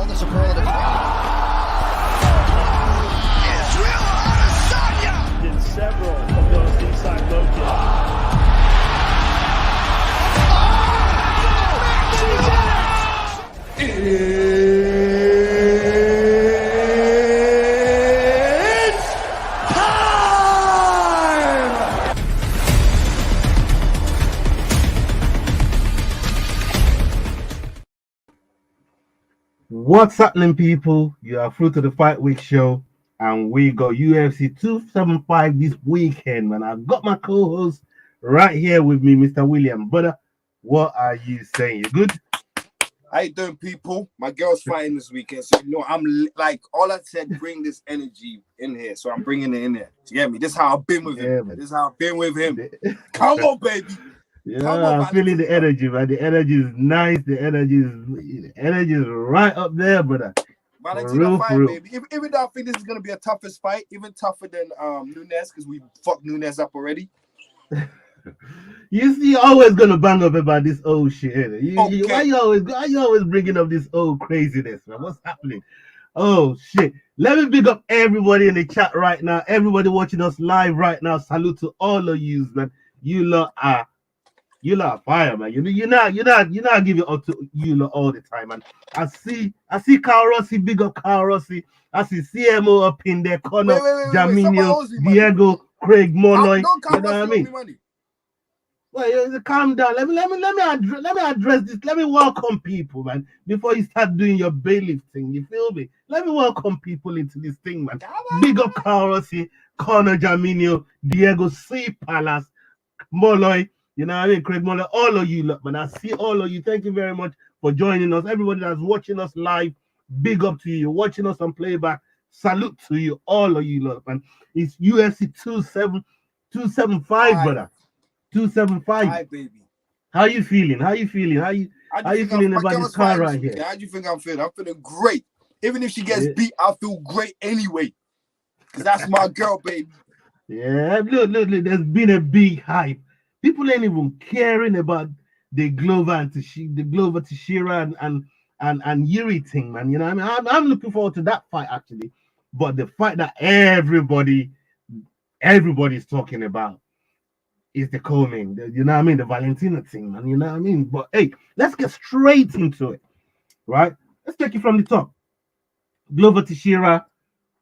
all the superlative. Israel Adesanya did several of those inside low kicks. What's happening, people? You are through to the Fight Week show, and we got UFC 275 this weekend, man. I've got my co-host right here with me, Mr. William. Brother, what are you saying? You good? How you doing, people? My girl's fighting this weekend, so I'm like, all I said, bring this energy in here, so I'm bringing it in here. You get me? This is how I've been with him. Man. This is how I've been with him. Come on, baby. Yeah, I'm feeling the energy, man. The energy is nice. The energy is right up there, brother. Valentina fight, baby. Even though I think this is gonna be a toughest fight, even tougher than Nunes, because we fucked Nunes up already. You're always gonna bang up about this old shit. Okay. Why you always bringing up this old craziness, man? What's happening? Oh shit! Let me big up everybody in the chat right now. Everybody watching us live right now. Salute to all of you, man. You lot are fire, man. You're not giving up to you lot all the time, man. I see Carl Rossi, big up Carl Rossi. I see CMO up in there, Connor, Jaminio, Diego, Craig Molloy. You know what I mean? Well, calm down. Let me address this. Let me welcome people, man. Before you start doing your bailiff thing, you feel me? Let me welcome people into this thing, man. Big up Carl Rossi, Connor, Jaminio, Diego, C Palace, Molloy. You know what I mean? Craig Molloy, all of you, look, man. I see all of you. Thank you very much for joining us. Everybody that's watching us live, big up to you. You're watching us on playback. Salute to you, all of you, look, man. It's UFC 275, brother. 275. Hi, baby. How you feeling? How you feeling about this car right here? How do you think I'm feeling? I'm feeling great. Even if she gets beat, I feel great anyway. Because that's my girl, baby. Yeah, look. There's been a big hype. People ain't even caring about the Glover Teixeira and Jiri thing, man. You know what I mean? I'm looking forward to that fight, actually. But the fight that everybody's talking about is the co-main. You know what I mean? The Valentina thing, man. You know what I mean? But hey, let's get straight into it, right? Let's take it from the top. Glover Teixeira,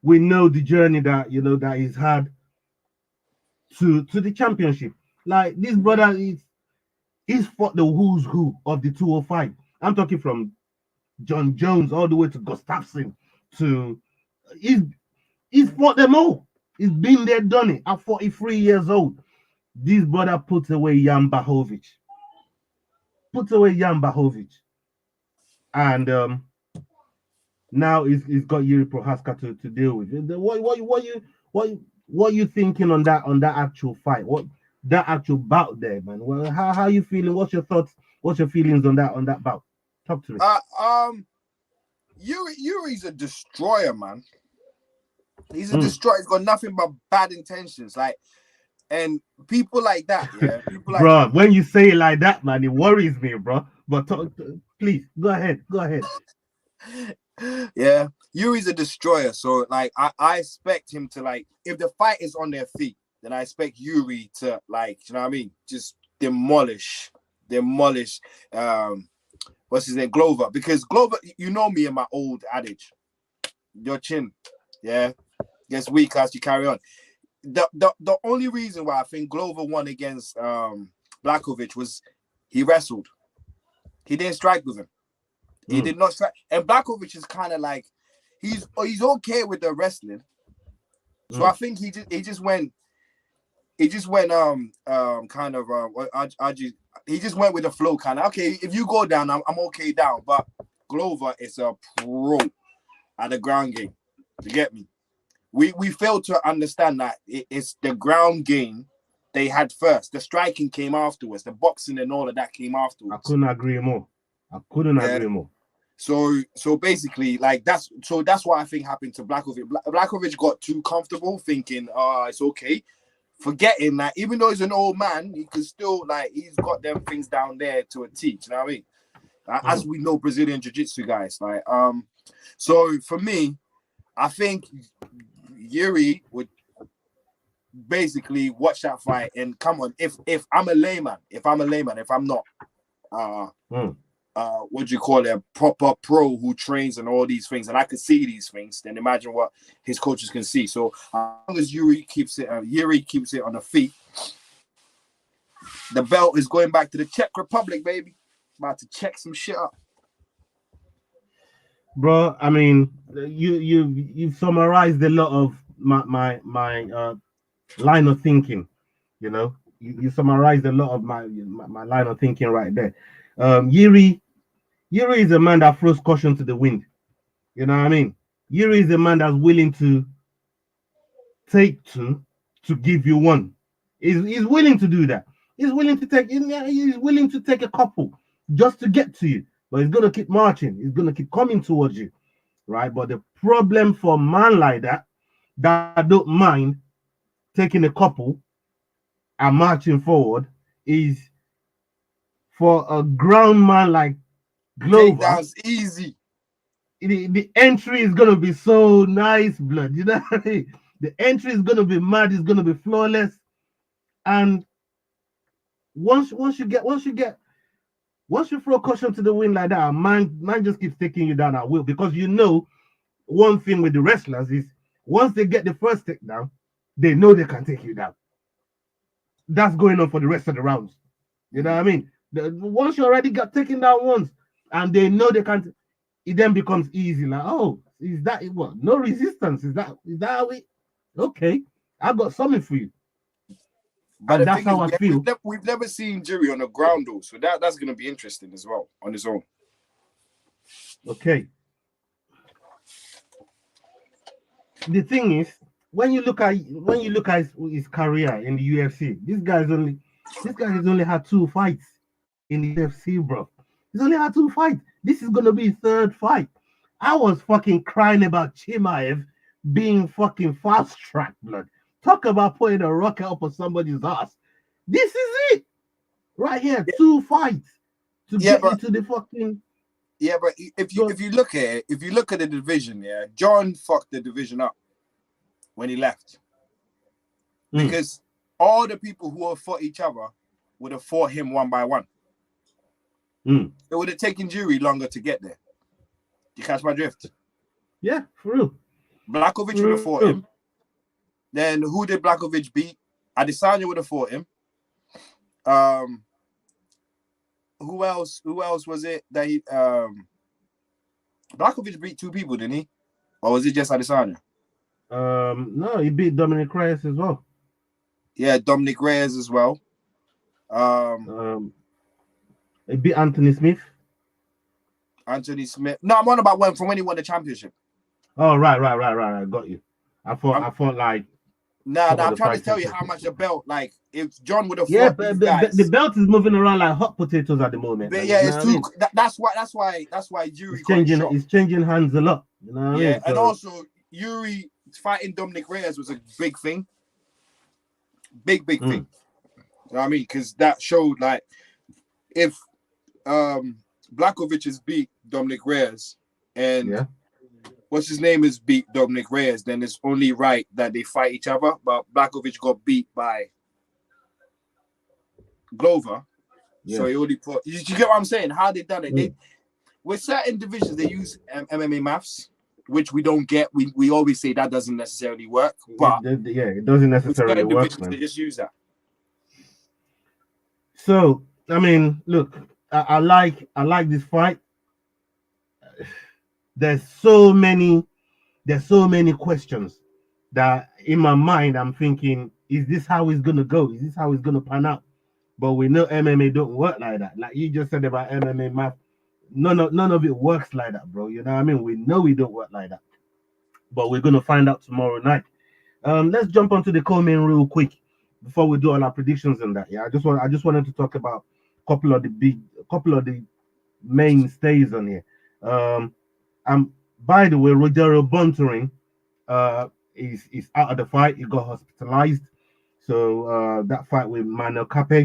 we know the journey that he's had to the championship. Like, this brother he's fought the who's who of the 205. I'm talking from John Jones all the way to Gustafsson to he's fought them all. He's been there, done it at 43 years old. This brother puts away Jan Blachowicz. And now he's got Jiri Prochazka to deal with. What you thinking on that actual fight? What that actual bout there, man? Well, how you feeling? What's your thoughts? What's your feelings on that bout? Talk to me. Yuri's a destroyer, man. He's a destroyer. He's got nothing but bad intentions. Like, and people like that, yeah. People like bro, when you say it like that, man, it worries me, bro. But please go ahead. Yeah, Yuri's a destroyer. So like, I expect him to, like, if the fight is on their feet, then I expect Jiri to, like, you know what I mean, just demolish. What's his name, Glover? Because Glover, you know me and my old adage, your chin, yeah, gets weak as you carry on. The only reason why I think Glover won against Blachowicz was he wrestled. He didn't strike with him. He did not strike. And Blachowicz is kind of like, he's okay with the wrestling. So I think he just went he just went with the flow, kind of. Okay, if you go down, I'm okay down. But Glover is a pro at the ground game. You get me? We failed to understand that it's the ground game they had first. The striking came afterwards. The boxing and all of that came afterwards. I couldn't agree more. Agree more. So basically, like, that's what I think happened to Blachowicz. Blachowicz got too comfortable, thinking, it's okay, forgetting that even though he's an old man, he could still, like, he's got them things down there to a T. You know what I mean? As we know, Brazilian jiu-jitsu guys, like, So for me, I think Jiri would basically watch that fight and come on. If I'm a layman, if I'm not what do you call it, a proper pro who trains and all these things, and I could see these things, then imagine what his coaches can see. So as long as Jiri keeps it on the feet, the belt is going back to the Czech Republic, baby. About to check some shit up. Bro, I mean, you've summarized a lot of my line of thinking. You know, you summarized a lot of my line of thinking right there. Jiri is a man that throws caution to the wind. You know what I mean? Jiri is a man that's willing to take two to give you one. He's willing to do that. He's willing to take a couple just to get to you. But he's gonna keep marching. He's gonna keep coming towards you, right? But the problem for a man like that don't mind taking a couple and marching forward is for a ground man like Glover. Takedowns easy. The entry is gonna be so nice, blood. You know what I mean? The entry is gonna be mad. It's gonna be flawless. And once you throw caution to the wind like that, man just keeps taking you down at will, because you know one thing with the wrestlers is once they get the first takedown, they know they can take you down. That's going on for the rest of the rounds. You know what I mean? Once you already got taken down once and they know they can't, it then becomes easy. Like, oh, is that it? What? No resistance. Is that how it? Okay, I got something for you. But that's how I feel. We've never seen Jiri on the ground though, so that's going to be interesting as well on his own. Okay. The thing is, when you look at his career in the UFC, this guy has only had 2 fights in the UFC, bro. He's only had 2 fights. This is gonna be his 3rd fight. I was fucking crying about Chimaev being fucking fast track, blood. Talk about putting a rocket up on somebody's ass. This is it, right here. 2 fights to get you to the fucking. Yeah, but if you look at the division, yeah, John fucked the division up when he left, because all the people who have fought each other would have fought him one by one. It would have taken Jiri longer to get there. You catch my drift? Yeah, for real. Blachowicz would have fought him. Then who did Blachowicz beat? Adesanya would have fought him. Who else was it that he Blachowicz beat 2 people, didn't he? Or was it just Adesanya? No, he beat Dominic Reyes as well. Yeah, Dominic Reyes as well. He beat Anthony Smith. No, I'm on about when he won the championship. Oh, right. Got you. I thought like. Nah, I'm trying to tell you how much the belt, like, if John would have fought but these guys, the belt is moving around like hot potatoes at the moment. But yeah, it's too. That's why Jiri it's changing hands a lot. You know what I mean? And also Jiri fighting Dominic Reyes was a big thing. Big thing. You know what I mean? Because that showed, like, if Blachowicz has beat Dominic Reyes and what's his name is beat Dominic Reyes, then it's only right that they fight each other. But Blachowicz got beat by Glover, so he only put. You get what I'm saying? How they done it? They, with certain divisions, they use MMA maths, which we don't get. We always say that doesn't necessarily work, but it doesn't necessarily work. They just use that. So I mean, look, I like this fight. There's so many questions that in my mind I'm thinking, is this how it's gonna go? Is this how it's gonna pan out? But we know MMA don't work like that. Like you just said about MMA math, none of it works like that, bro. You know what I mean? We know we don't work like that. But we're gonna find out tomorrow night. Let's jump onto the co-main real quick before we do all our predictions and that. Yeah, I just wanted to talk about a couple of the mainstays on here. By the way, Rogerio Bontorin is out of the fight. He got hospitalized. So that fight with Mano Cap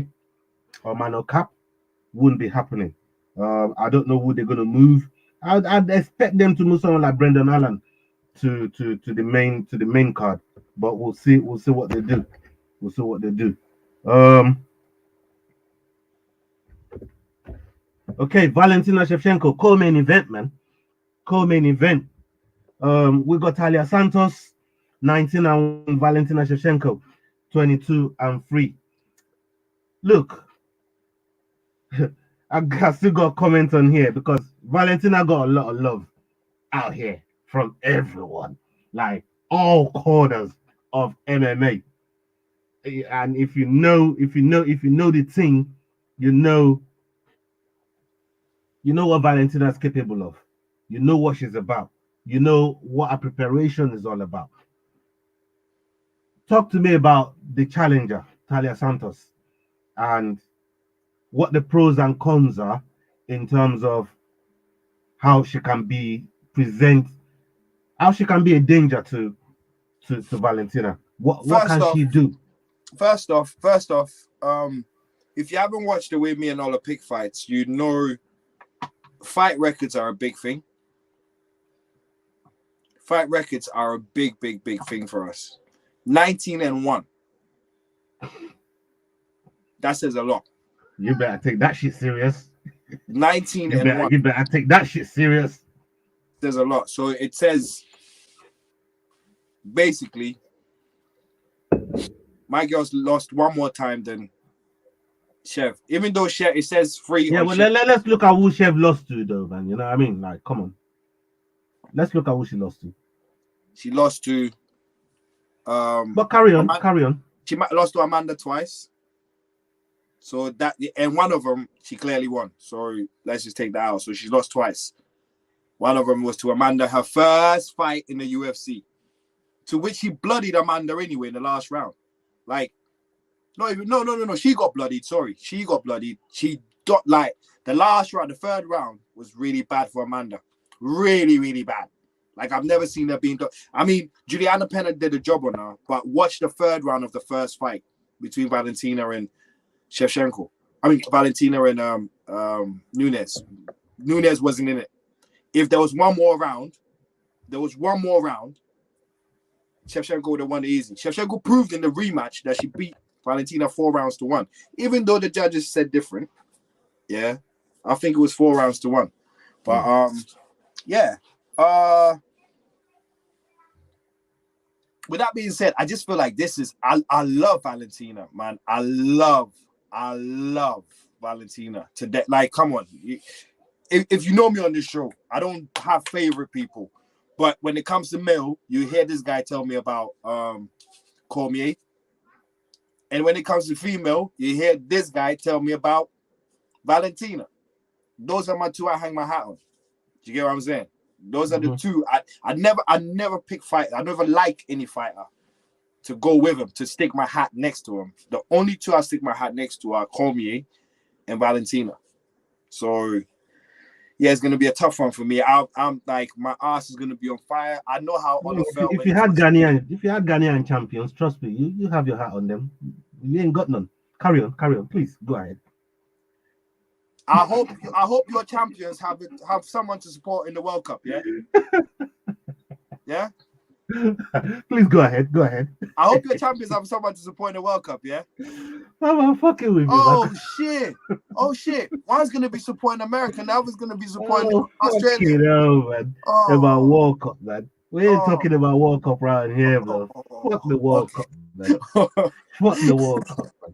wouldn't be happening. I don't know who they're gonna move. I'd expect them to move someone like Brendan Allen to the main card, but we'll see what they do. We'll see what they do. Okay, Valentina Shevchenko, co-main event, man. Co-main event. We got Thalia Santos, 19 and Valentina Shevchenko, 22 and 3. Look, I still got a comment on here because Valentina got a lot of love out here from everyone, like all corners of MMA. And if you know the thing, you know what Valentina is capable of. You know what she's about. You know what her preparation is all about. Talk to me about the challenger, Thalia Santos, and what the pros and cons are in terms of how she can be how she can be a danger to Valentina. What can she do? First off, if you haven't watched the With Me and Ola pick fights, you know fight records are a big thing. Fight records are a big thing for us. 19 and 1. That says a lot. You better take that shit serious. 19 and 1. You better take that shit serious. There's a lot. So it says basically my girl's lost one more time than Chef. Even though Chef, it says 3. Yeah, well, let's look at who Chef lost to, though, man. You know what I mean? Like, come on. Let's look at who she lost to. She lost to. But carry on. She lost to Amanda twice. So that, and one of them she clearly won. So let's just take that out. So she lost twice. One of them was to Amanda, her first fight in the UFC, to which she bloodied Amanda anyway in the last round. Like, no. She got bloodied. Sorry, she got bloodied. She got like the last round, the third round was really bad for Amanda. Really bad. Like I've never seen her being done. I mean, Juliana Pena did a job on her, but watch the third round of the first fight between Valentina and Shevchenko. I mean, Valentina and Nunes. Nunes wasn't in it. If there was one more round, Shevchenko would have won it easy. Shevchenko proved in the rematch that she beat Valentina 4 rounds to 1. Even though the judges said different. Yeah. I think it was 4 rounds to 1. But yeah. With that being said, I just feel like this is I love Valentina, man. I love Valentina to death. Like, come on. If you know me on this show, I don't have favorite people. But when it comes to male, you hear this guy tell me about Cormier. And when it comes to female, you hear this guy tell me about Valentina. Those are my two I hang my hat on. Do you get what I'm saying? Those are the two. I never pick fight. I never like any fighter to go with him, to stick my hat next to him. The only two I stick my hat next to are Cormier and Valentina. So yeah, it's gonna be a tough one for me. I'm like, my ass is gonna be on fire. I know how if you had Ghanaian champions, trust me, you have your hat on them. You ain't got none. Carry on, please go ahead. I hope your champions have someone to support in the World Cup. Yeah, yeah. Please go ahead. I hope your champions have someone to support in the World Cup. Yeah. I'm fucking with you. Oh shit! One's gonna be supporting America, the other's gonna be supporting Australia. Man. About World Cup, man. We ain't talking about World Cup around here, bro. Fuck the World Cup, man. Fuck the World Cup, man.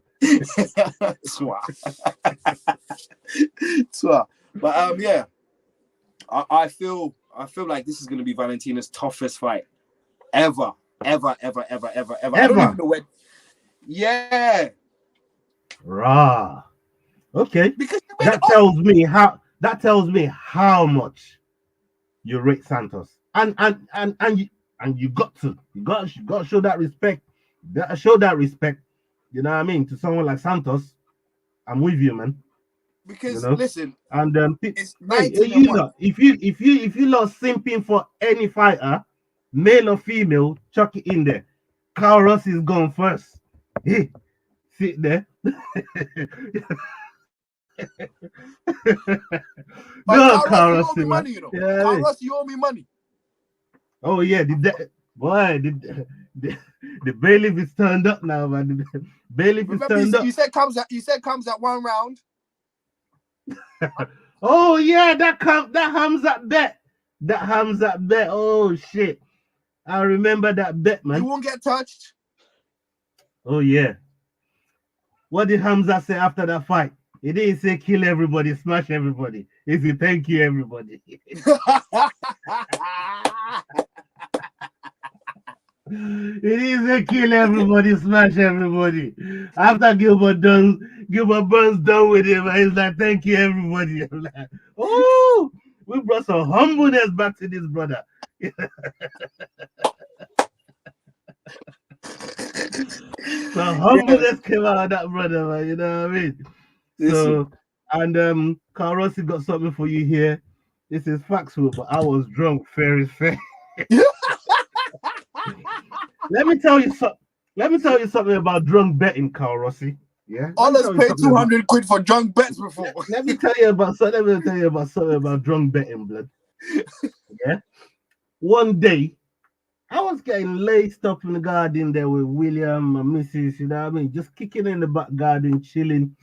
But yeah, I feel like this is gonna be Valentina's toughest fight ever. I don't even know when. Yeah. Rah. Okay. Because that tells me how much you rate Santos. And you got to show that respect. You gotta show that respect. You know what I mean? To someone like Santos. I'm with you, man. Because listen, and it's 19 if you lot simping for any fighter, male or female, chuck it in there. Carl Ross is gone first. Hey, sit there. But No, Carl Ross, you owe me Rossi, man. money, you know. Yeah, Carl Ross, you owe me money. oh yeah, the bailiff is turned up now, man. The bailiff is Remember, turned up. you said comes at 1 round. Oh yeah, that Hamzat bet. That Hamzat bet. Oh shit. I remember that bet, He man. won't get touched. Oh yeah. What did Hamza say after that fight? He didn't say kill everybody, smash everybody. He said thank you, everybody. He didn't say kill everybody, smash everybody. After Gilbert Burns done with him, he's like, thank you, everybody. I'm like, oh, we brought some humbleness back to this brother. Some humbleness came out of that brother, man. You know what I mean? So, and Carl Rossi got something for you here. This is factual, but I was drunk, fair is fair. Let me tell you something about drunk betting, Carl Rossi. Yeah. All us paid 200 quid for drunk bets before. Let me tell you about something about drunk betting, blood. Yeah. One day, I was getting laced up in the garden there with William, my missus, you know what I mean? Just kicking in the back garden, chilling.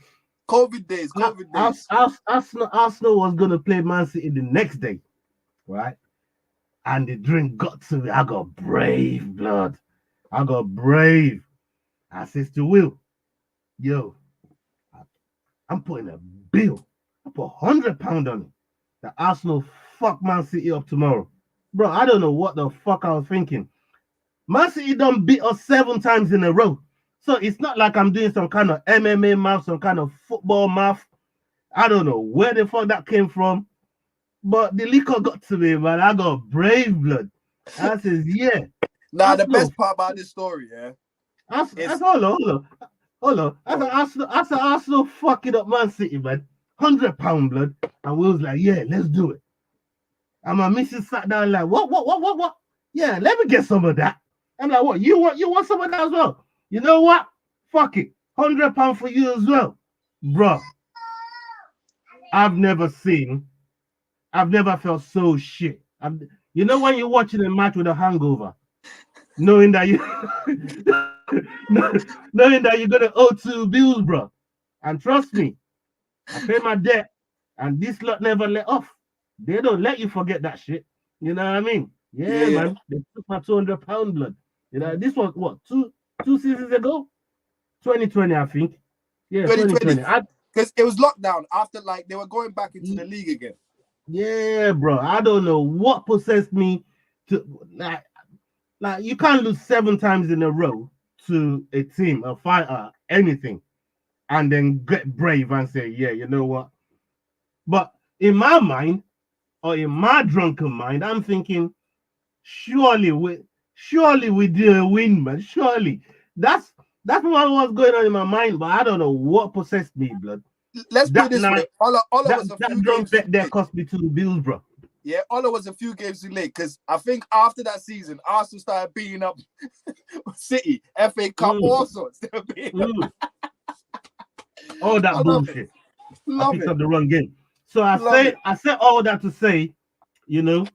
COVID days. Arsenal was going to play Man City the next day, right? And the drink got to me. I got brave, blood. I got brave. I says to Will, yo, I'm putting a bill. I put £100 on it. The Arsenal fuck Man City up tomorrow. Bro, I don't know what the fuck I was thinking. Man City done beat us 7 times in a row. So it's not like I'm doing some kind of MMA math, some kind of football math. I don't know where the fuck that came from. But the liquor got to me, man. I got brave, blood. I says, yeah. Nah, the best part about this story, yeah. Hold on. I said Arsenal fucking up Man City, man. £100, blood. And we was like, yeah, let's do it. And my missus sat down like, what? Yeah, let me get some of that. I'm like, what? You want some of that as well? You know what? Fuck it. £100 for you as well. Bro. I've never felt so shit. You know when you're watching a match with a hangover, knowing that knowing that you're gonna owe 2 bills, bro. And trust me, I pay my debt, and this lot never let off. They don't let you forget that shit. You know what I mean? Yeah. Man. They took my £200 blood. You know, this was what two seasons ago? 2020, I think. Yeah, 2020. Because it was lockdown after, like, they were going back into the league again. Yeah, bro. I don't know what possessed me to like you can't lose 7 times in a row to a team, a fighter, anything, and then get brave and say, yeah, you know what? But in my mind, or in my drunken mind, I'm thinking, surely we do a win, man. Surely. That's what was going on in my mind, but I don't know what possessed me, blood. Let's put it this way. Ola was a few games bet there cost me 2 bills, bro. Yeah, Ola was a few games too late because I think after that season, Arsenal started beating up City, FA Cup, all sorts. They were beating up. All that bullshit. I picked up the wrong game. So I said all that to say, you know,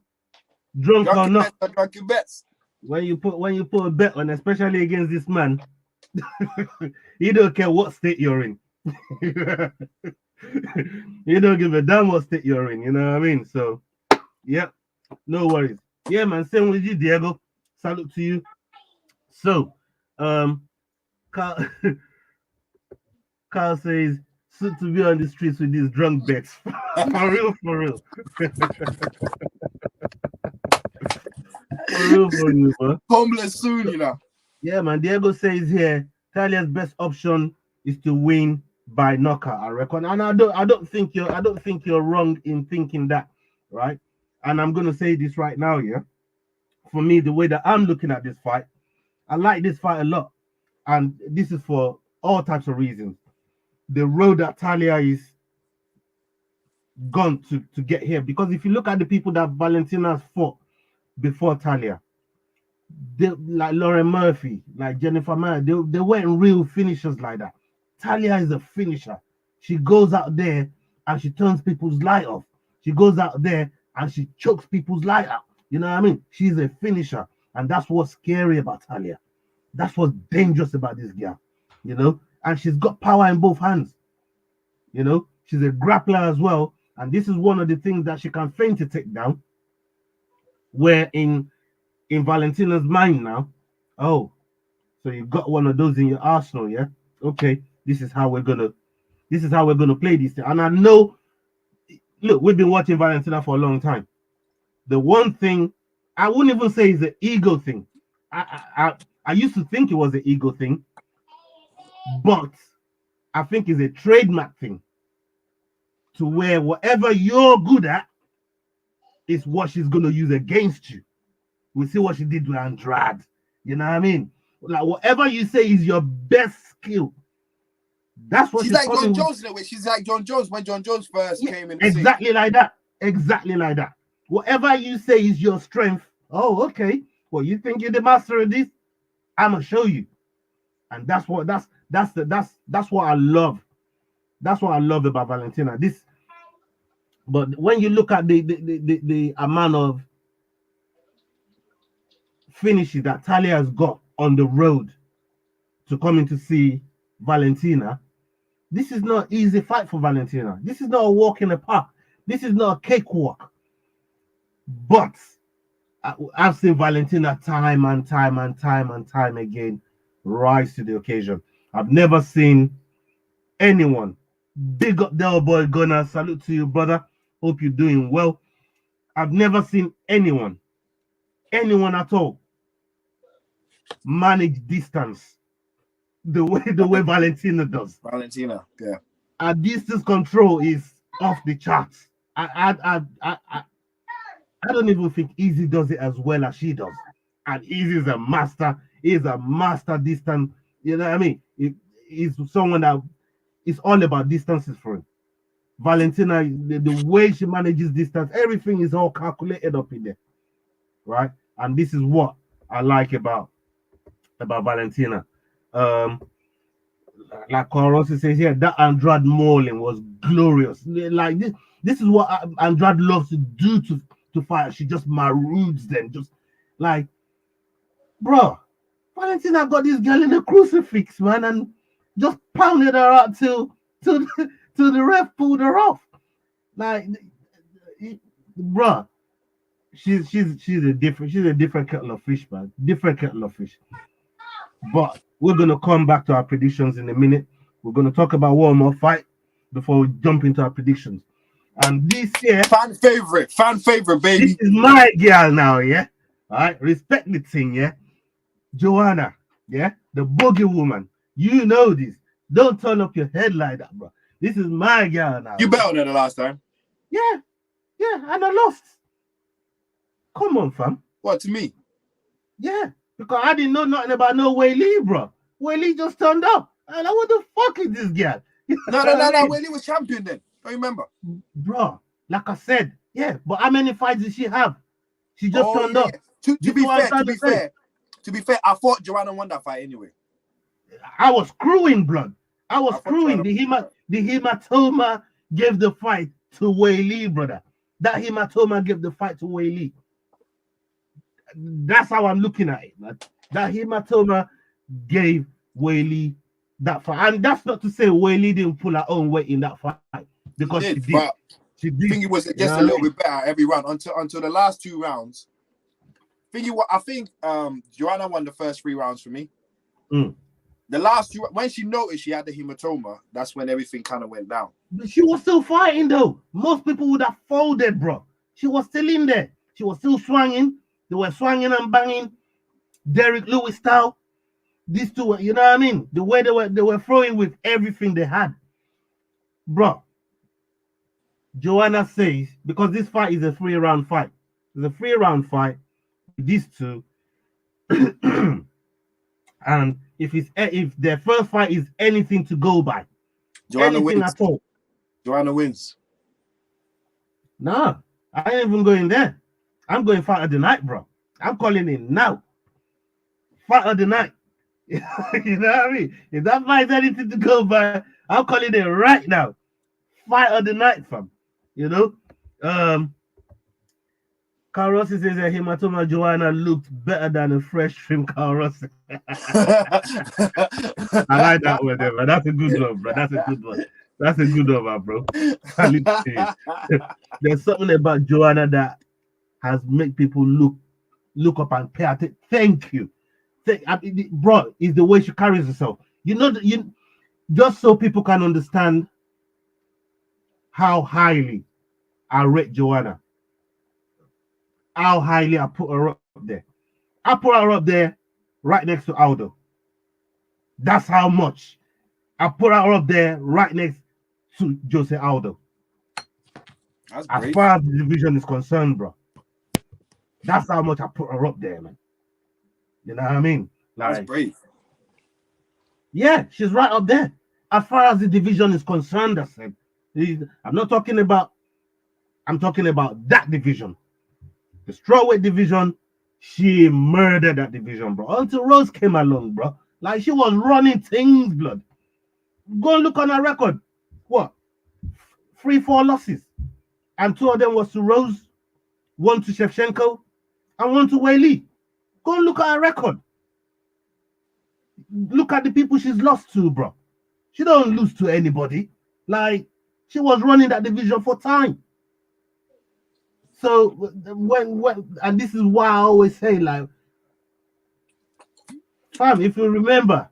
drunk or not, drunken bets. When you put a bet on, especially against this man, you don't care what state you're in. You don't give a damn what state you're in, you know what I mean? So, yeah, no worries. Yeah, man, same with you, Diego. Salute to you. So, Carl says, soon to be on the streets with these drunk bets. For real. For real, bro. Homeless soon, you know. Yeah, man. Diego says here, Thalia's best option is to win by knockout, I reckon. And I don't think you're wrong in thinking that, right? And I'm gonna say this right now, yeah. For me, the way that I'm looking at this fight, I like this fight a lot. And this is for all types of reasons. The road that Thalia is gone to get here. Because if you look at the people that Valentina's fought before Thalia, like Lauren Murphy, like Jennifer Mayer, they weren't real finishers like that. Thalia is a finisher. She goes out there and she turns people's light off. She goes out there and she chokes people's light out. You know what I mean? She's a finisher. And that's what's scary about Thalia. That's what's dangerous about this girl, you know? And she's got power in both hands. You know, she's a grappler as well. And this is one of the things that she can feint to take down. Where in Valentina's mind now, oh, so you got one of those in your arsenal, yeah? Okay, this is how we're gonna play this thing. And I know, look, we've been watching Valentina for a long time. The one thing I wouldn't even say is an ego thing. I used to think it was an ego thing, but I think it's a trademark thing. To where whatever you're good at is what she's gonna use against you. We see what she did with Andrade. You know what I mean? Like whatever you say is your best skill. That's what she's like John Jones in a way. She's like John Jones when John Jones first came in. Exactly like that. Exactly like that. Whatever you say is your strength. Oh, okay. Well, you think you're the master of this? I'm gonna show you. And that's what I love. That's what I love about Valentina. But when you look at the amount of finishes that Thalia has got on the road to coming to see Valentina, this is not an easy fight for Valentina. This is not a walk in the park. This is not a cakewalk. But I've seen Valentina time and time again rise to the occasion. I've never seen anyone. Big up Del Boy Gunner. Salute to you, brother. Hope you're doing well. I've never seen anyone at all, manage distance the way Valentina does. Valentina, yeah. Her distance control is off the charts. I don't even think Easy does it as well as she does. And Easy is a master. He is a master distance. You know what I mean? He's someone that is all about distances for him. Valentina, the way she manages distance, everything is all calculated up in there, right? And this is what I like about Valentina. Like Carlos says here, that Andrade mauling was glorious. Like this is what Andrade loves to do to fight. She just maroods them, just like, bro. Valentina got this girl in a crucifix, man, and just pounded her out till the ref pulled her off. Like, bro, she's a different kettle of fish, man. Different kettle of fish. But we're gonna come back to our predictions in a minute. We're gonna talk about one more fight before we jump into our predictions. And this year, fan favorite, baby. This is my girl now, yeah. All right, respect the thing, yeah. Joanna, yeah, the boogie woman. You know this. Don't turn up your head like that, bro. This is my girl now. You bet on her the last time. Yeah, and I lost. Come on, fam. What, to me? Yeah, because I didn't know nothing about no Weili, bro. Weili just turned up. And what the fuck is this girl? No. Weili was champion then. Don't you remember? Bro, like I said, yeah, but how many fights did she have? She just turned up. To be fair, I thought Joanna won that fight anyway. I was screwing, blood. I was screwing. The hematoma gave the fight to Weili, brother. That hematoma gave the fight to Weili. That's how I'm looking at it, man. That hematoma gave Weili that fight. And that's not to say Weili didn't pull her own weight in that fight. Because she did. But she did. I think it was just a little bit better every round until the last 2 rounds. I think Joanna won the first 3 rounds for me. The last 2, when she noticed she had the hematoma, that's when everything kind of went down. But she was still fighting though. Most people would have folded, bro. She was still in there. She was still swinging. They were swinging and banging. Derek Lewis style. These two, you know what I mean? The way they were throwing with everything they had. Bro. Joanna says, because this fight is a 3-round fight. It's a 3-round fight. These two. And if their first fight is anything to go by, Joanna anything wins. at all. Joanna wins. Nah, I ain't even going there. I'm going fight of the night, bro. I'm calling it now. Fight of the night. You know what I mean? If that fight's anything to go by, I'm calling it right now. Fight of the night, fam. You know? Carl Rossi says that Hematoma Joanna looked better than a fresh trim Carl Rossi. I like that one there, man. That's a good one, bro. That's a good one. That's a good one, bro. Salute to you. There's something about Joanna that has made people look up and pay attention. Thank you. Bro, it's the way she carries herself. You know, just so people can understand how highly I rate Joanna, how highly I put her up there. I put her up there right next to Aldo. That's how much. I put her up there right next to Jose Aldo. That's as brave. far as the division is concerned, bro. That's how much I put her up there, man. You know what I mean? That's Like, brave. yeah, she's right up there. As far as the division is concerned, I said, I'm not talking about, I'm talking about that division. The strawweight division, she murdered that division, bro. Until Rose came along, bro. Like, she was running things, blood. Go look on her record. What? 3-4 losses. And 2 of them was to Rose, 1 to Shevchenko, and 1 to Weili. Go look at her record. Look at the people she's lost to, bro. She don't lose to anybody. Like, she was running that division for time. So when and this is why I always say, like, fam, if you remember,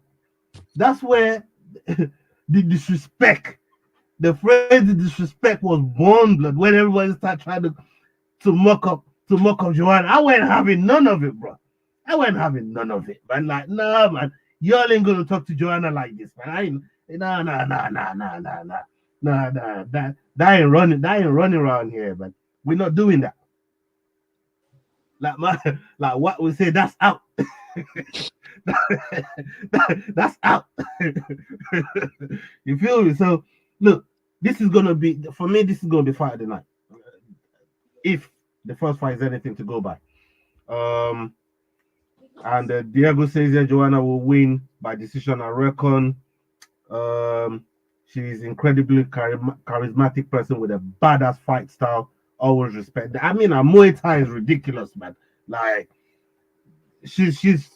that's where the disrespect, the phrase the disrespect was born, blood, when everybody started trying to mock up Joanna. I wasn't having none of it, bro. I wasn't having none of it, man. Like, nah, man, y'all ain't gonna talk to Joanna like this, man. I ain't nah. That ain't running around here, man. We're not doing that. Like, man, like what we say, that's out. That's out. You feel me? So look, this is gonna be, for me, this is gonna be fight of the night. If the first fight is anything to go by. And Diego says that Joanna will win by decision, I reckon. She's incredibly charismatic person with a badass fight style. Always respect that. I mean, her Muay Thai is ridiculous, man. Like, she's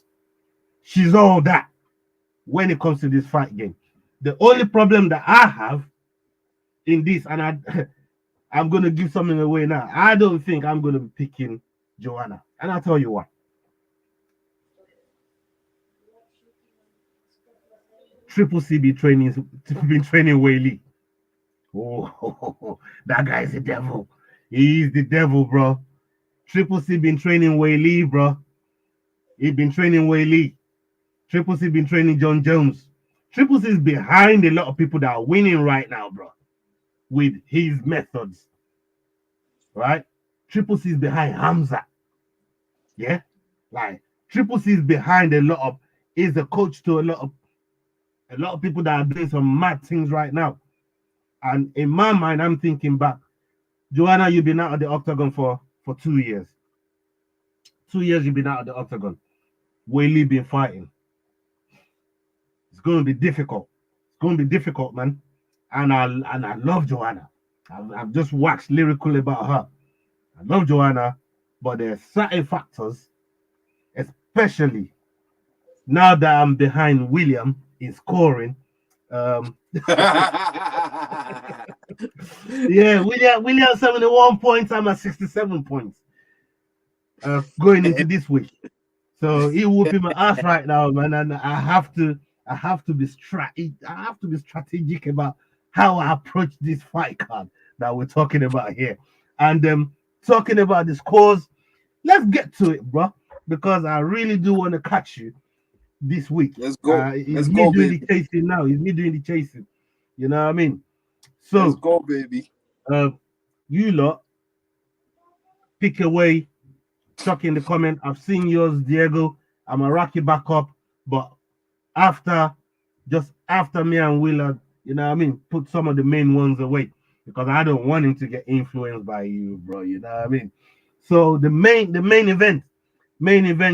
all that when it comes to this fight game. The only problem that I have in this, and I'm gonna give something away now. I don't think I'm gonna be picking Joanna, and I'll tell you why. Triple C been training Weili. Oh, that guy's the devil. He's the devil, bro. Triple C been training Weili, bro. He been training Weili. Triple C been training John Jones. Triple C is behind a lot of people that are winning right now, bro, with his methods. Right? Triple C is behind Hamza. Yeah? Like, Triple C is behind a lot of, is a coach to a lot of people that are doing some mad things right now. And in my mind, I'm thinking back, Joanna, you've been out of the octagon for 2 years. 2 years you've been out of the octagon. Weili been fighting. It's going to be difficult. It's going to be difficult, man. And I love Joanna. I've just waxed lyrical about her. I love Joanna, but there's certain factors, especially now that I'm behind William in scoring. Yeah, William 71 points. I'm at 67 points. Going into this week. So he whooping my ass right now, man. And I have to be strategic about how I approach this fight card that we're talking about here. And talking about the scores, let's get to it, bro. Because I really do want to catch you this week. Let's go. It's me doing the chasing now. It's me doing the chasing. You know what I mean? So let's go, baby. You lot pick away. Chuck in the comment. I've seen yours, Diego. I'm a rack it back up, but after me and Willa, you know what I mean, put some of the main ones away because I don't want him to get influenced by you, bro. You know what I mean? So the main event,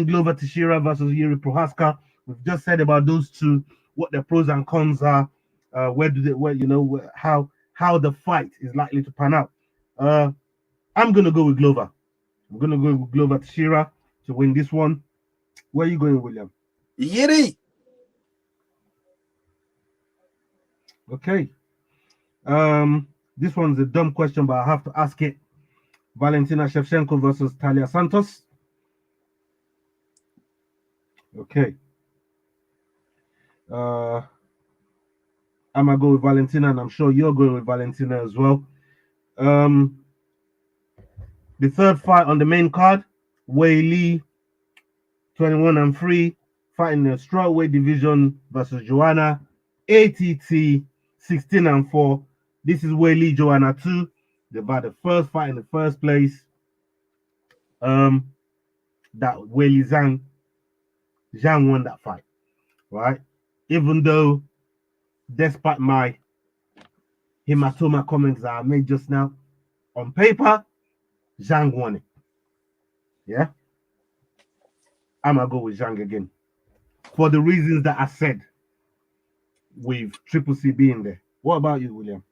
Glover Teixeira versus Jiri Prochazka. We've just said about those two, what their pros and cons are, how the fight is likely to pan out. I'm gonna go with Glover. I'm gonna go with Glover Teixeira to win this one. Where are you going, William? Jiri. Okay. This one's a dumb question, but I have to ask it. Valentina Shevchenko versus Thalia Santos. Okay. I'm gonna go with Valentina, and I'm sure you're going with Valentina as well. The third fight on the main card, Wei Li, 21-3, fighting the strawweight division versus Joanna, ATT, 16-4. This is Wei Li, Joanna 2. They've had the first fight in the first place. That Wei Li Zhang won that fight, right? Even though, despite my hematoma comments that I made just now, on paper, Zhang won it. Yeah? I'm going to go with Zhang again. For the reasons that I said, with Triple C being there. What about you, William?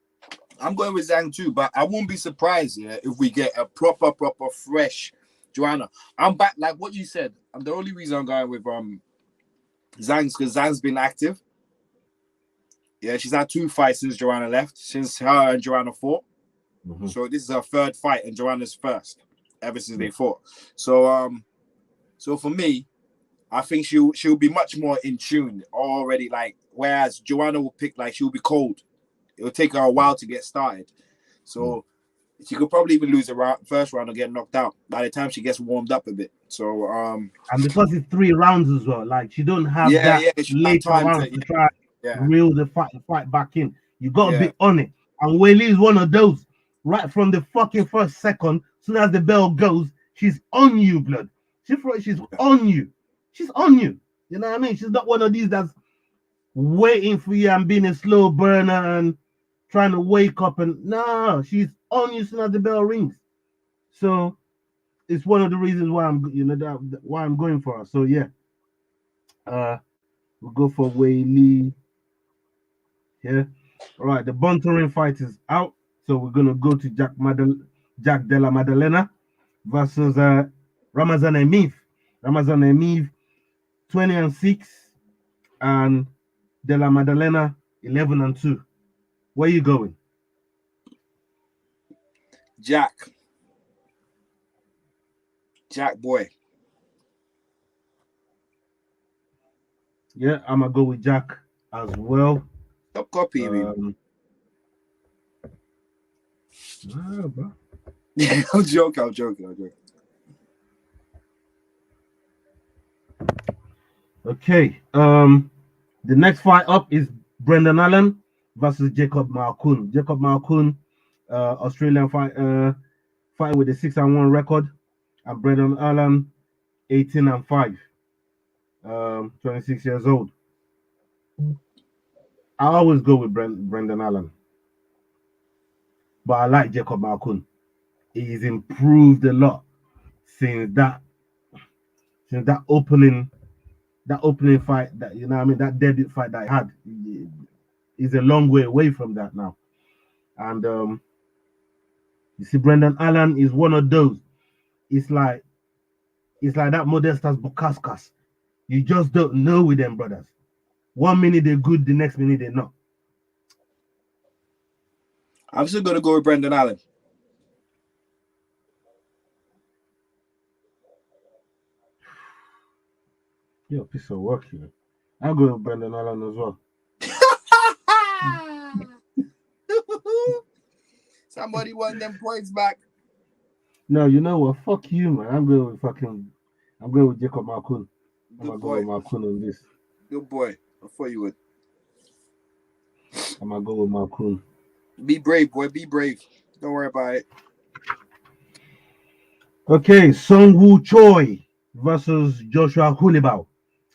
I'm going with Zhang too, but I won't be surprised if we get a proper fresh Joanna. I'm back, like what you said. The only reason I'm going with Zhang's because Zhang's been active. Yeah, she's had 2 fights since Joanna left, since her and Joanna fought. Mm-hmm. So this is her 3rd fight and Joanna's 1st ever since they fought. So so for me, I think she'll be much more in tune already. Like whereas Joanna will pick, like she'll be cold. It will take her a while to get started. So she could probably even lose the first round or get knocked out by the time she gets warmed up a bit. So and because it's 3 rounds as well, like she don't have later rounds to try reel the fight back in. You got to be on it. And Wei Li is one of those. Right from the fucking first second, soon as the bell goes, she's on you, blood. She's on you. She's on you. You know what I mean? She's not one of these that's waiting for you and being a slow burner and trying to wake up. And no, she's on you soon as the bell rings. So it's one of the reasons why why I'm going for her. So yeah, we'll go for Wei Li. Yeah. All right, the Bontorin fight is out. So we're gonna go to Jack Della Maddalena versus Ramazan Emeev. Ramazan Emeev, 20-6, and Della Maddalena, 11-2. Where are you going? Jack boy. Yeah, I'm gonna go with Jack as well. Stop copying me. Bro. I'm joking. Okay. The next fight up is Brendan Allen versus Jacob Malkoun. Jacob Malkoun, Australian fight with a 6-1 record, and Brendan Allen, 18-5. 26 years old. I always go with Brendan Allen, but I like Jacob Malkoun. He's improved a lot since that opening fight, that you know what I mean, that debut fight that I had. He's a long way away from that now. And you see, Brendan Allen is one of those. It's like that Modestas Bukaskas. You just don't know with them brothers. 1 minute they're good, the next minute they're not. I'm still gonna go with Brendan Allen. You're a piece of work here. I'll go with Brendan Allen as well. Somebody want them points back. No, you know what? Fuck you, man. I'm going with Jacob Malkoun. I'm gonna go with Malkoun on this. Good boy. I thought you would. I'm gonna go with Malkoun. Be brave, boy. Be brave. Don't worry about it. Okay, Sung Woo Choi versus Joshua Hulibao.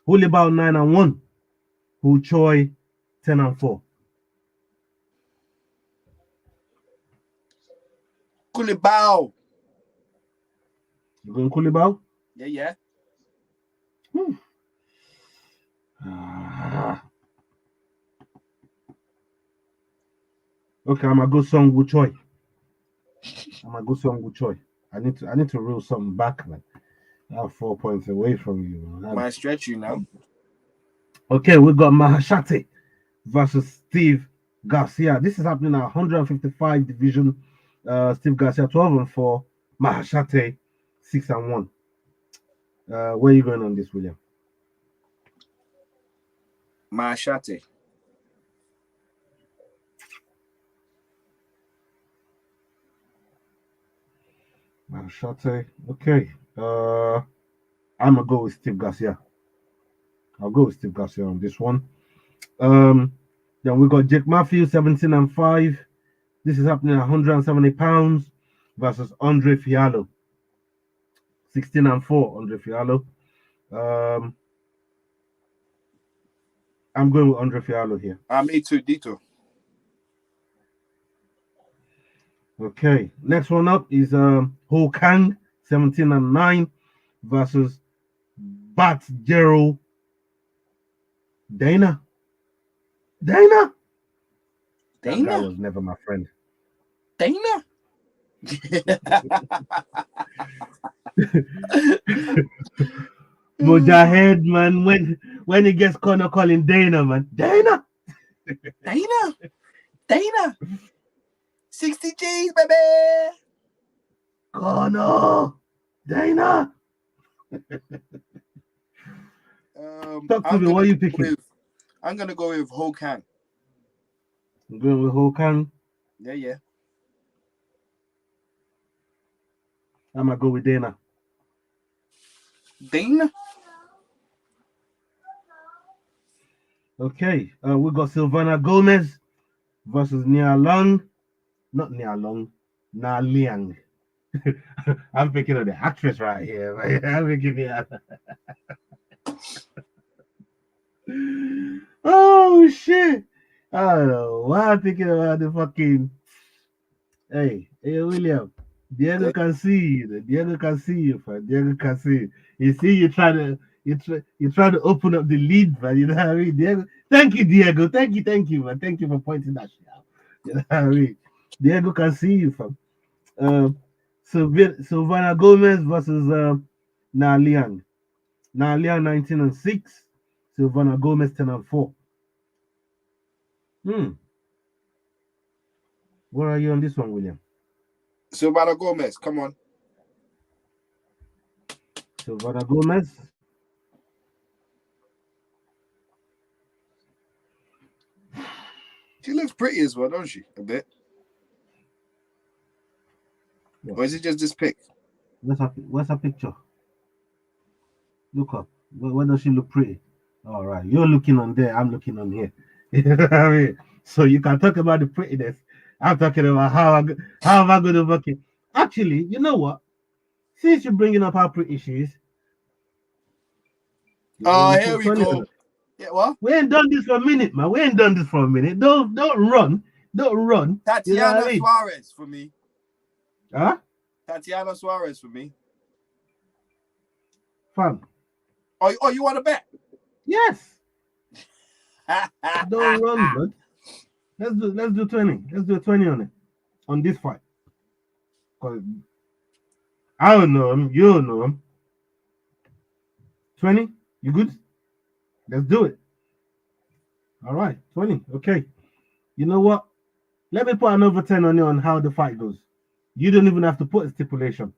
Hulibao 9-1. Woo Choi 10-4. Hulibao. You going Hulibao? Yeah. Okay, I'm gonna go Song Woo Choi. I need to reel something back, man. I'm 4 points away from you, man. Might stretch you now. Okay, we got Mahashati versus Steve Garcia. This is happening at 155 division. Steve Garcia 12-4. Mahashati 6-1. Where are you going on this, William? Mahashati. Mahashati. Okay. I'm gonna go with Steve Garcia. I'll go with Steve Garcia on this one. Then we got Jake Matthews 17-5. This is happening at 170 pounds versus Andre Fiallo 16-4. Andre Fiallo. I'm going with Andre Fiallo here. Me too, Dito. Okay, next one up is Ho Kang 17-9 versus Bat Gerald Dana. That guy was never my friend. Dana? Mujahid, man, when he gets corner calling Dana, man. Dana. 60 G's, baby. Corner. Dana. Talk to me. What are you picking? I'm gonna go with Ho Kang. I'm going with Ho Kang. Yeah. I'm gonna go with Dana. Dana? Okay, we got Silvana Gomez versus Nia Long. Not Nia Long, Na Liang. I'm thinking of the actress right here. I'm thinking oh shit! I don't know why I'm thinking about the fucking. Hey, William. Diego can see you. Diego can see you, fam. Diego can see you. You see, you try to open up the lead, man. You know what I mean? Diego, thank you, Diego. Thank you, man. Thank you for pointing that shit out. You know what I mean? Diego can see you, fam. Silvana Gomez versus Na Liang. Na Liang 19-6. Silvana Gomez 10-4. Where are you on this one, William? Silvana Gomez, come on. Silvana Gomez. She looks pretty as well, don't she? A bit. Or is it just this pic? What's her picture? Look up. Where does she look pretty? All right, you're looking on there. I'm looking on here. You know what I mean? So you can talk about the prettiness. I'm talking about how am I going to work it? Actually, you know what? Since you're bringing up how pretty she is. Here we go. Yeah, what? We ain't done this for a minute, man. We ain't done this for a minute. Don't run. Don't run. Tatiana you know what I mean? Suarez for me. Huh? Tatiana Suarez for me. Fam. Oh, you want to bet? Yes. Don't run, bud. Let's do 20. Let's do 20 on it. On this fight. Cause I don't know him. You don't know him. 20? You good? Let's do it. All right, 20. Okay. You know what? Let me put another 10 on you on how the fight goes. You don't even have to put a stipulation.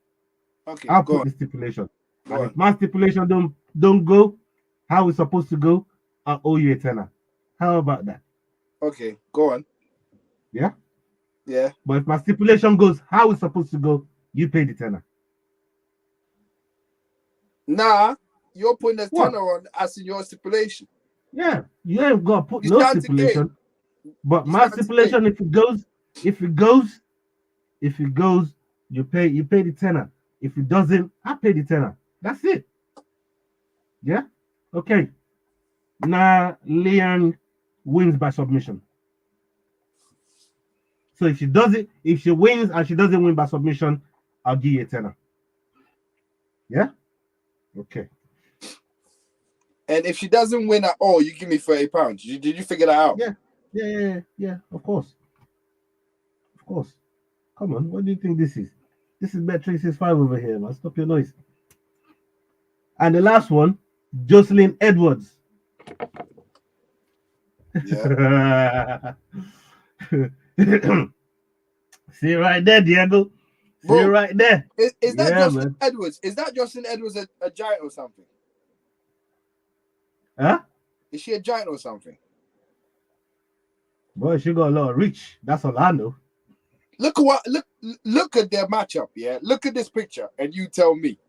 Okay, I'll put the stipulation. Go And on. if my stipulation don't go how it's supposed to go, I'll owe you a tenner. How about that? Okay, go on. Yeah? Yeah. But if my stipulation goes how it's supposed to go, you pay the tenner. Nah, you're putting a What? tenner on as in your stipulation. Yeah, you ain't got to put You no stand to stipulation. But You my stand to stipulation, if it goes, you pay the tenner. If it doesn't, I pay the tenner. That's it. Yeah? Okay. Now Liang wins by submission. So if she wins and she doesn't win by submission, I'll give you a tenner. Yeah? Okay. And if she doesn't win at all, you give me £30. Did you figure that out? Yeah. Of course. Come on, what do you think this is? This is Bet365 over here, man. Stop your noise. And the last one, Jocelyn Edwards. Yeah. See right there, Diego. See Bro, right there. Is that Yeah, Jocelyn man. Edwards? Is that Jocelyn Edwards a giant or something? Huh? Is she a giant or something? Boy, she got a lot of reach. That's all I know. Look at their matchup, yeah. Look at this picture, and you tell me.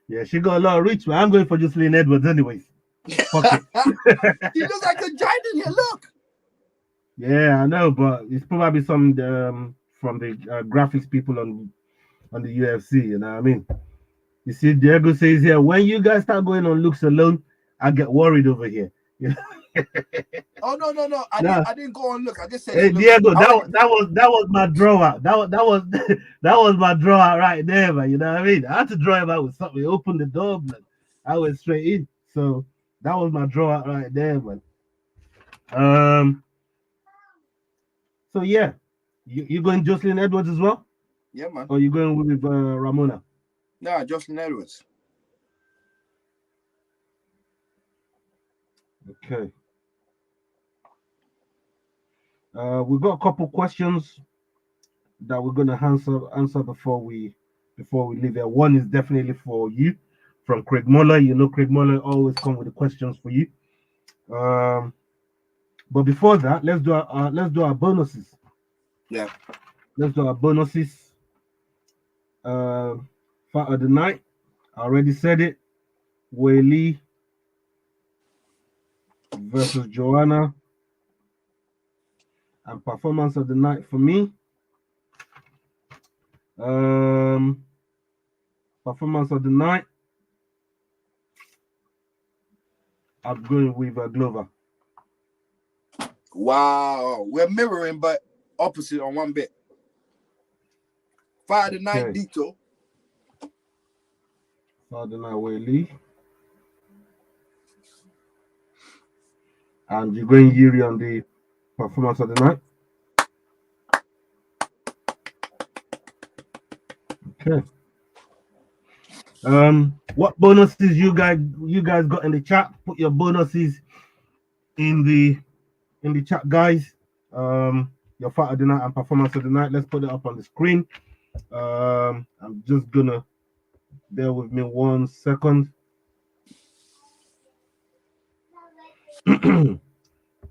Yeah, she got a lot of reach, man. I'm going for Jocelyn Edwards anyways. Fuck it. She looks like a giant in here. Look. Yeah, I know, but it's probably some from the graphics people on the UFC. You know what I mean? You see, Diego says here, when you guys start going on looks alone, I get worried over here. Oh no! I didn't go and look. I just said, Hey Diego, that was my draw out. That was that was my draw out right there, man. You know what I mean? I had to draw him out with something. Open the door, man. I went straight in. So that was my draw out right there, man. So yeah, you going Jocelyn Edwards as well? Yeah, man. Or you going with Ramona? Nah, Jocelyn Edwards. Okay. We've got a couple questions that we're gonna answer before we leave here. One is definitely for you from Craig Muller. You know, Craig Muller always come with the questions for you. But before that, let's do our bonuses. Yeah. Let's do our bonuses. Fight of the night. I already said it. Wei Li versus Joanna. And performance of the night for me. Performance of the night. I'm going with Glover. Wow, we're mirroring, but opposite on one bit. Fight of the night, Dito. Fight of the night, Wei Li. And you're going Jiri on the performance of the night. Okay. What bonuses you guys got in the chat? Put your bonuses in the chat, guys. Your fight of the night and performance of the night. Let's put it up on the screen. I'm just gonna bear with me 1 second.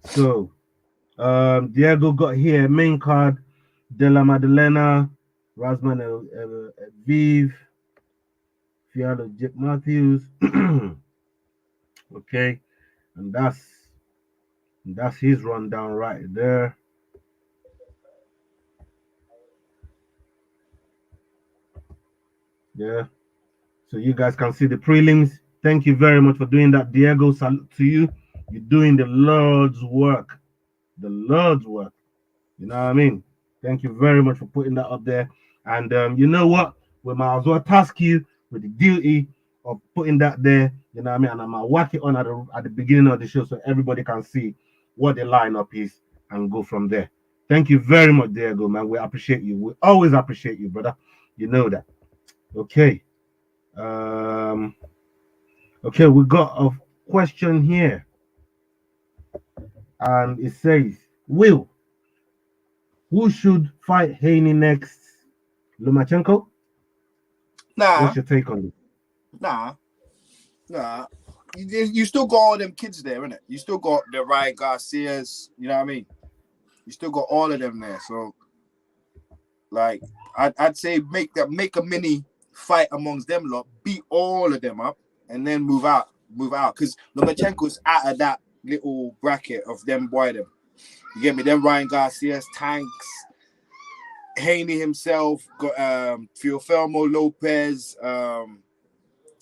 So, Diego got here main card: De La Maddalena, Razman Viv, Fialo Jip Matthews. Okay, and that's his rundown right there. Yeah, so you guys can see the prelims. Thank you very much for doing that, Diego. Salute to you. You're doing the Lord's work. The Lord's work. You know what I mean? Thank you very much for putting that up there. And you know what? We might as well task you with the duty of putting that there. You know what I mean? And I'm gonna whack it on at the beginning of the show so everybody can see what the lineup is and go from there. Thank you very much, Diego, man. We appreciate you. We always appreciate you, brother. You know that. Okay. Okay, we got a question here. And it says, Will, who should fight Haney next? Lomachenko? Nah. What's your take on this? Nah. You still got all them kids there, innit? You still got the Ryan Garcias, you know what I mean? You still got all of them there. So, like, I'd say make a mini fight amongst them lot, beat all of them up, and then move out. Because Lomachenko's out of that little bracket of them boy them. You get me? Them Ryan Garcias, Tanks, Haney himself, got Teofimo Lopez,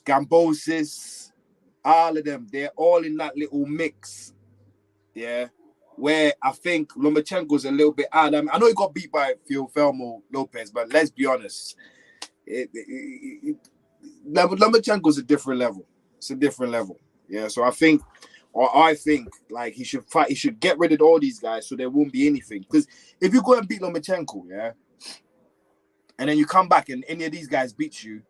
Gambosis, all of them. They're all in that little mix. Yeah. where I think Lomachenko's a little bit out. I know he got beat by Teofimo Lopez, but let's be honest, Lomachenko's a different level. It's a different level. Yeah, so I think like he should fight. He should get rid of all these guys so there won't be anything. Because if you go and beat Lomachenko, yeah, and then you come back and any of these guys beat you,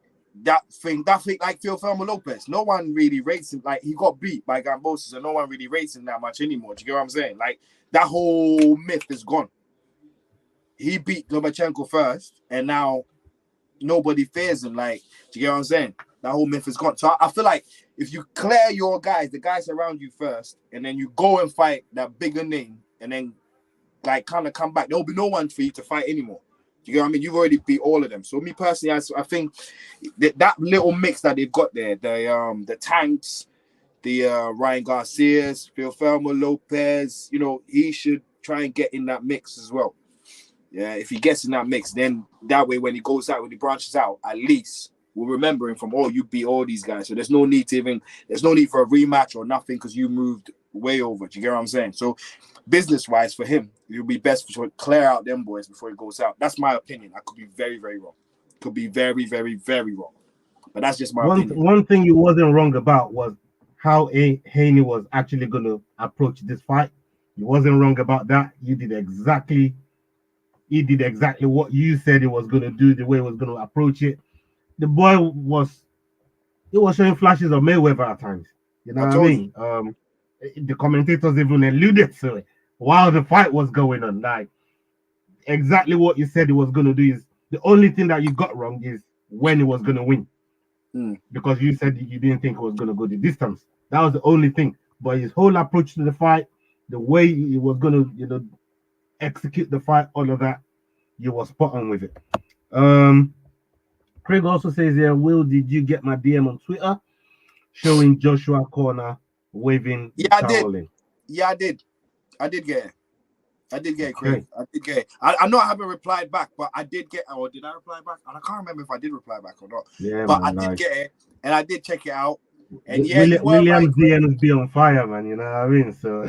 that thing like Teofimo Lopez, no one really rates him. Like he got beat by Gambosis, and no one really rates him that much anymore. Do you get what I'm saying? Like that whole myth is gone. He beat Lomachenko first, and now nobody fears him. Like, do you get what I'm saying? That whole myth is gone. So I feel like if you clear your guys, the guys around you first, and then you go and fight that bigger name, and then like kind of come back, there'll be no one for you to fight anymore. Do you get what I mean? You've already beat all of them. So me personally, I think that little mix that they've got there, the Tanks, the Ryan Garcias, Teofimo Lopez, you know, he should try and get in that mix as well. Yeah, if he gets in that mix, then that way when he goes out, when he branches out, at least we'll remember him from, oh, you beat all these guys. So there's no need for a rematch or nothing because you moved way over. Do you get what I'm saying? So business-wise for him, it would be best to clear out them boys before he goes out. That's my opinion. I could be very, very wrong. Could be very, very, very wrong. But that's just my opinion. One thing you wasn't wrong about was how Haney was actually going to approach this fight. You wasn't wrong about that. He did exactly what you said he was going to do, the way he was going to approach it. The boy was showing flashes of Mayweather at times. You know what I mean? The commentators even alluded to it while the fight was going on. Like exactly what you said he was going to do. Is the only thing that you got wrong is when he was going to win, because you said you didn't think he was going to go the distance. That was the only thing. But his whole approach to the fight, the way he was going to, you know, execute the fight, all of that, you were spot on with it. Craig also says here, Will, did you get my DM on Twitter showing Joshua Corner waving? Yeah, I did. Yeah, I did. I did get it. I did get it, Craig. Okay. I did get it. I know I haven't replied back, but I did get. Or did I reply back? And I can't remember if I did reply back or not. Yeah, but man, I did get it, and I did check it out. And William's DMs be on fire, man. You know what I mean? So,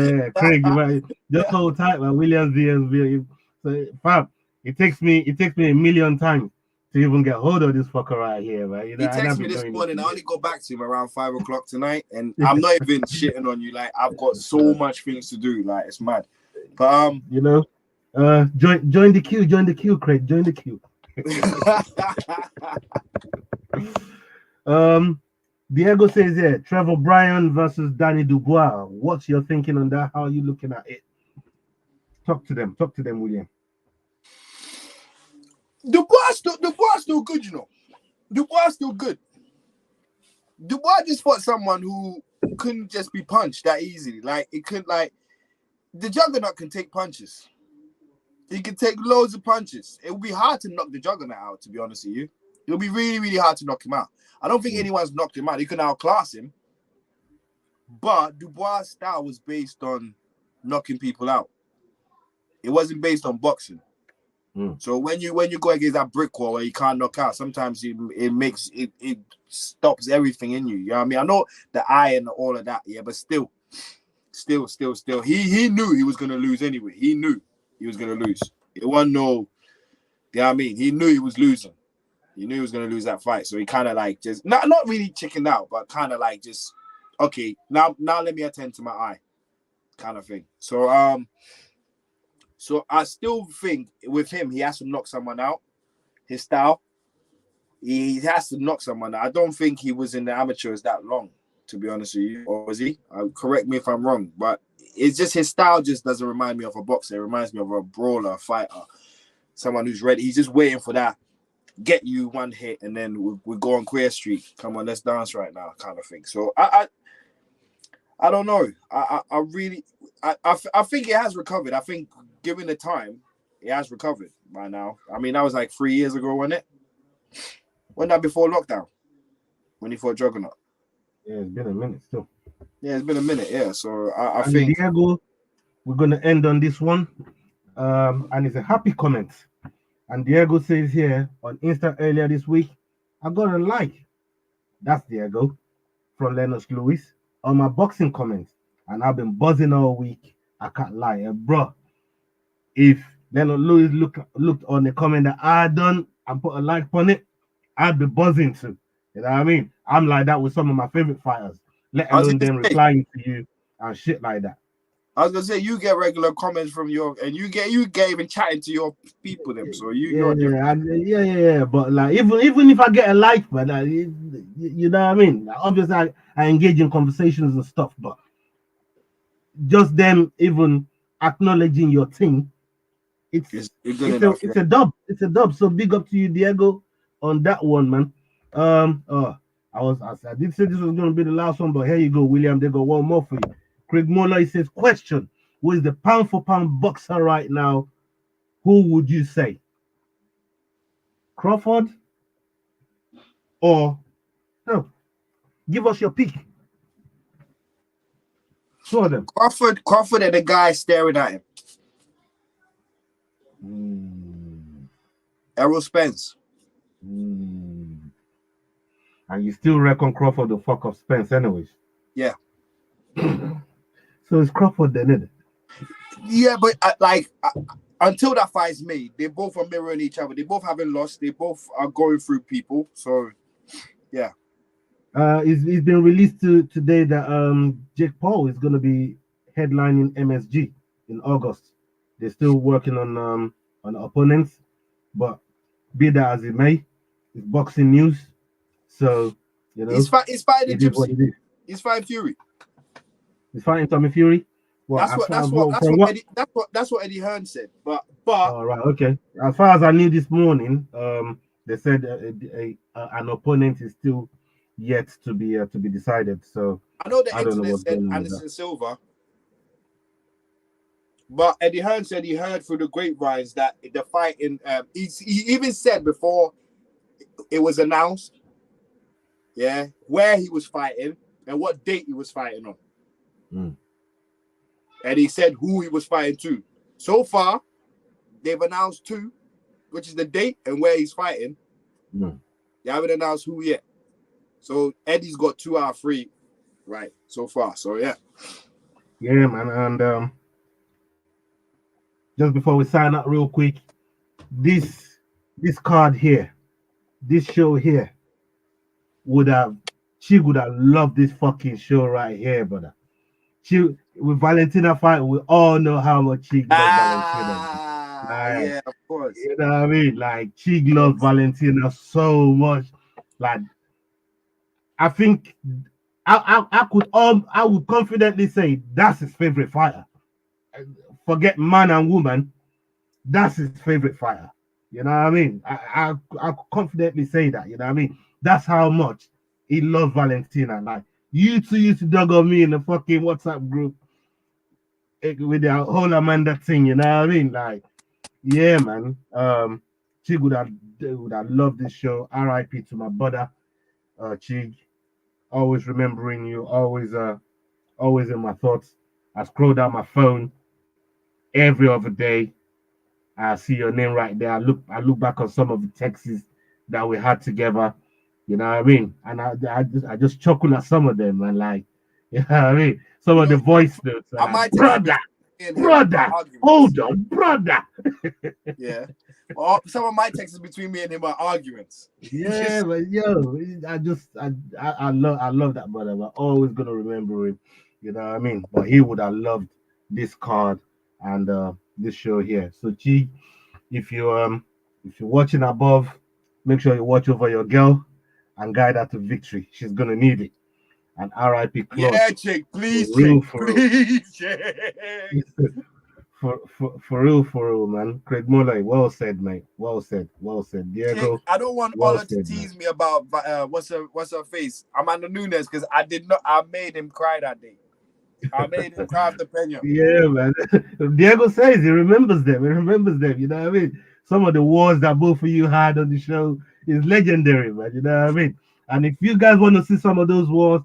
yeah, Craig, you might just hold tight, man. William's DMs be. So, fam, it takes me a million times to even get hold of this fucker right here, man. You know, he texted me this morning. I only got back to him around 5 o'clock tonight, and I'm not even shitting on you. Like I've got so much things to do. Like it's mad. But you know, join the queue, Craig. Join the queue. Diego says here, Trevor Bryan versus Danny Dubois. What's your thinking on that? How are you looking at it? Talk to them, William. Dubois still good, you know. Dubois still good. Dubois just fought someone who couldn't just be punched that easily. Like it couldn't, like the Juggernaut can take punches. He can take loads of punches. It would be hard to knock the Juggernaut out, to be honest with you. It'll be really, really hard to knock him out. I don't think anyone's knocked him out. You can outclass him. But Dubois' style was based on knocking people out. It wasn't based on boxing. So when you go against that brick wall where you can't knock out, sometimes it stops everything in you. You know what I mean? I know the eye and all of that, yeah, but still. He knew he was gonna lose anyway. He knew he was gonna lose. It wasn't no, you know what I mean? He knew he was losing. He knew he was gonna lose that fight. So he kind of like just not really chickened out, but kind of like just okay, now let me attend to my eye, kind of thing. So I still think with him, he has to knock someone out. His style, he has to knock someone out. I don't think he was in the amateurs that long, to be honest with you. Or was he? Correct me if I'm wrong, but it's just his style just doesn't remind me of a boxer. It reminds me of a brawler, a fighter, someone who's ready. He's just waiting for that, get you one hit, and then we go on Queer Street. Come on, let's dance right now, kind of thing. So I don't know. I really think it has recovered. I think given the time, it has recovered by now. I mean, that was like 3 years ago, wasn't it? Wasn't that before lockdown? When he fought Juggernaut? Yeah, it's been a minute still. Yeah, it's been a minute, yeah. So I think Diego, we're gonna end on this one. And it's a happy comment. And Diego says here on Insta earlier this week, I got a like. That's Diego from Lennox Lewis on my boxing comments. and I've been buzzing all week. I can't lie, bro. If Leonard Lewis looked on the comment that I done and put a like on it, I'd be buzzing too. You know what I mean? I'm like that with some of my favorite fighters, let I was alone gonna them say, replying to you and shit like that. you get regular comments from and you get even chatting to your people them. So Yeah, you're different. yeah. But like even if I get a like, but you know what I mean? Like, obviously, I engage in conversations and stuff, but just them even acknowledging your thing, You're good enough. it's a dub. It's a dub. So big up to you, Diego, on that one, man. I did say this was gonna be the last one, but here you go, William. They got one more for you. Craig Moller, he says, question: who is the pound for pound boxer right now? Who would you say? Crawford or no? Give us your pick. Two of them. Crawford and the guy staring at him. Errol Spence. And you still reckon Crawford the fuck up Spence, anyways? Yeah. So it's Crawford then, isn't it? Yeah, but until that fight's made, they both are mirroring each other. They both haven't lost. They both are going through people. So, yeah. It's been released today that Jake Paul is going to be headlining MSG in August. They're still working on opponents, but be that as it may, it's boxing news. So he's fighting the it is what Gypsy. it is. He's fighting Fury. He's fighting Tommy Fury. That's what Eddie Hearn said. But all right, okay. As far as I knew this morning, they said an opponent is still yet to be decided. So I know the I don't know internet what's said going on with Anderson that. Silva, but Eddie Hearn said he heard through the grapevines that the fight in he even said before it was announced, yeah, where he was fighting and what date he was fighting on. And he said who he was fighting to. So far, they've announced 2, which is the date and where he's fighting. They haven't announced who yet. So Eddie's got 2 out of 3 right so far. So yeah. Yeah, man. And just before we sign up real quick, this card here, this show here she would have loved this fucking show right here, brother. With Valentina fight, we all know how much Chig loves Valentina. Like, Yeah, of course. You know what I mean? Like Chig loves Valentina so much. Like, I think I would confidently say that's his favorite fighter. Forget man and woman, that's his favorite fighter. You know what I mean? I confidently say that. You know what I mean? That's how much he loves Valentina. Like, you two used to dog on me in the fucking WhatsApp group with the whole Amanda thing. You know what I mean? Like, yeah, man. Chig would have loved this show. R.I.P. to my brother, Chig. Always remembering you. Always in my thoughts. I scroll down my phone every other day. I see your name right there. I look back on some of the texts that we had together. You know what I mean? And I just chuckle at some of them, and like, you know what I mean? Some of the voice notes are like, brother, hold on, brother. Yeah. Well, some of my texts between me and him are arguments. Yeah, but yo, I love that brother. I'm always gonna remember him. You know what I mean? But he would have loved this card and this show here. So Chi, if you're watching above, make sure you watch over your girl and guide her to victory. She's gonna need it. And R.I.P. Claude. Yeah, Chick, please, please, for real, man. Craig Moller, well said, mate. Well said. Diego, Chick, I don't want Ola to tease me about what's her face, Amanda Nunes, because I made him cry that day. I made him cry after Pena. Yeah, man. Diego says he remembers them. You know what I mean? Some of the wars that both of you had on the show is legendary, man. You know what I mean? And if you guys want to see some of those wars,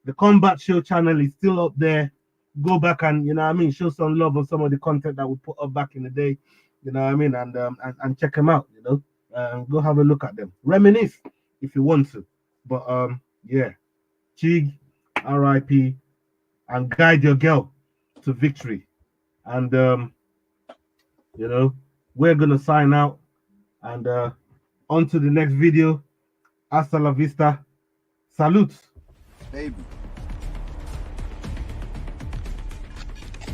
the Combat Show channel is still up there. Go back and, you know what I mean, show some love on some of the content that we put up back in the day. You know what I mean? And check them out, you know. Go have a look at them. Reminisce if you want to. But yeah. Chig, R.I.P. and guide your girl to victory. And you know, we're gonna sign out and on to the next video. Hasta la vista. Salute. Baby.